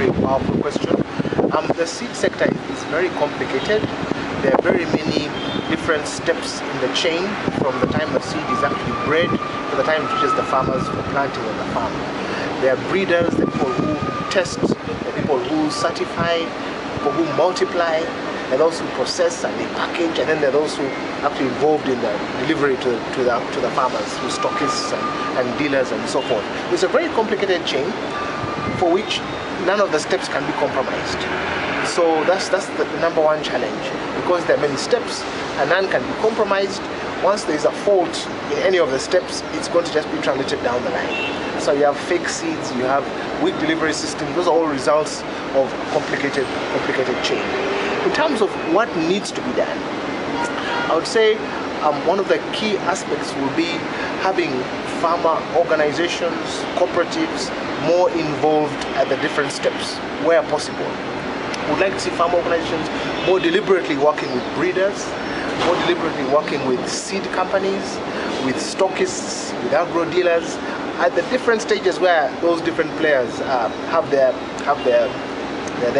very powerful question. The seed sector is very complicated. There are very many different steps in the chain from the time the seed is actually bred to the time it reaches the farmers for planting on the farm. There are breeders, the people who test, the people who certify, people who multiply, and those who process and they package, and then there are those who are actually involved in the delivery to the farmers, who stockists and dealers and so forth. It's a very complicated chain for which none of the steps can be compromised. So that's the number one challenge, because there are many steps and none can be compromised. Once there is a fault in any of the steps, it's going to just be translated down the line. So you have fake seeds, you have weak delivery systems. Those are all results of a complicated chain. In terms of what needs to be done, I would say one of the key aspects will be having farmer organizations, cooperatives, more involved at the different steps where possible. We'd like to see farmer organizations more deliberately working with breeders, more deliberately working with seed companies, with stockists, with agro dealers, at the different stages where those different players have their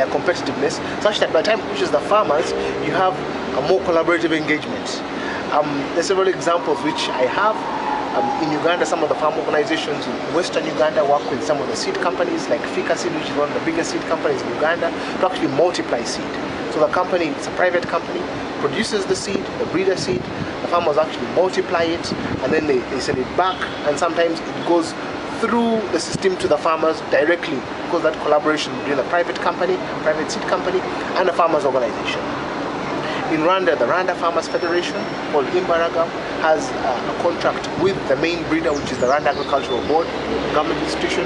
competitiveness, such that by the time it reaches the farmers, you have a more collaborative engagement. There's several examples which I have. In Uganda, some of the farm organizations in Western Uganda work with some of the seed companies like Fika Seed, which is one of the biggest seed companies in Uganda, to actually multiply seed. So the company, it's a private company, produces the seed, the breeder seed, the farmers actually multiply it, and then they send it back, and sometimes it goes through the system to the farmers directly, because that collaboration between the private company, private seed company, and the farmers organization. In Rwanda, the Rwanda Farmers Federation, called Imbaraga, has a contract with the main breeder, which is the Rwanda Agricultural Board, a government institution,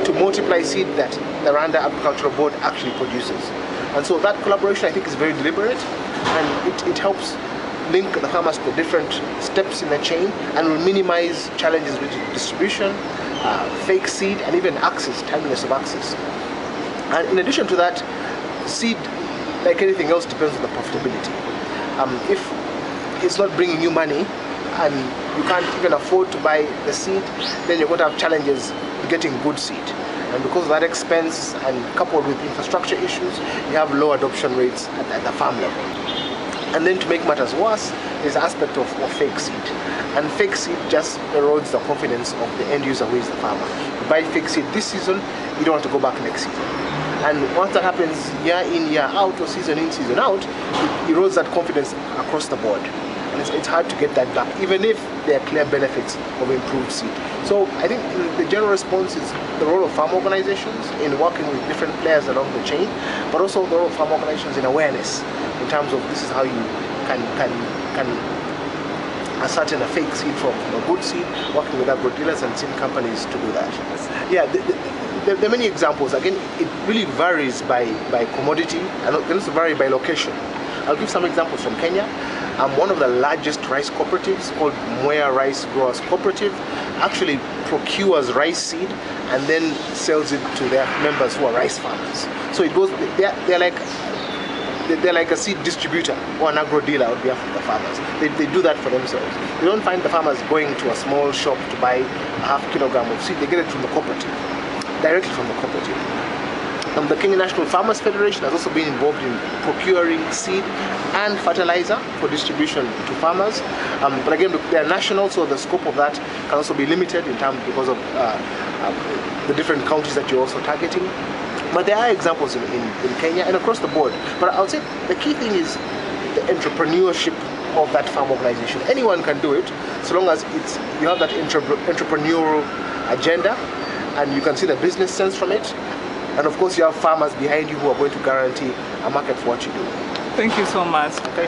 to multiply seed that the Rwanda Agricultural Board actually produces. And so that collaboration, I think, is very deliberate, and it helps link the farmers to different steps in the chain and will minimize challenges with distribution, fake seed, and even access, timeliness of access. And in addition to that, seed, like anything else, depends on the profitability. If it's not bringing you money and you can't even afford to buy the seed, then you're going to have challenges getting good seed. And because of that expense, and coupled with infrastructure issues, you have low adoption rates at the farm level. And then to make matters worse, there's the aspect of fake seed. And fake seed just erodes the confidence of the end user, who is the farmer. You buy fake seed this season, you don't want to go back next season. And once that happens year in, year out, or season in, season out, it erodes that confidence across the board. And it's hard to get that back, even if there are clear benefits of improved seed. So I think the general response is the role of farm organizations in working with different players along the chain, but also the role of farm organizations in awareness, in terms of this is how you can ascertain a fake seed from a good seed, working with agro dealers and seed companies to do that. Yeah, there are many examples. Again, it really varies by commodity, and it can also vary by location. I'll give some examples from Kenya. One of the largest rice cooperatives, called Mugoya Rice Growers Cooperative, actually procures rice seed and then sells it to their members who are rice farmers. So it goes, they're like a seed distributor or an agro dealer on behalf of the farmers. They do that for themselves. They don't find the farmers going to a small shop to buy a half kilogram of seed. They get it from the cooperative, directly from the cooperative. The Kenya National Farmers Federation has also been involved in procuring seed and fertilizer for distribution to farmers. But again, they are national, so the scope of that can also be limited in terms because of the different counties that you're also targeting. But there are examples in Kenya and across the board. But I would say the key thing is the entrepreneurship of that farm organization. Anyone can do it, so long as you have that entrepreneurial agenda, and you can see the business sense from it. And of course, you have farmers behind you who are going to guarantee a market for what you do. Thank you so much. Okay.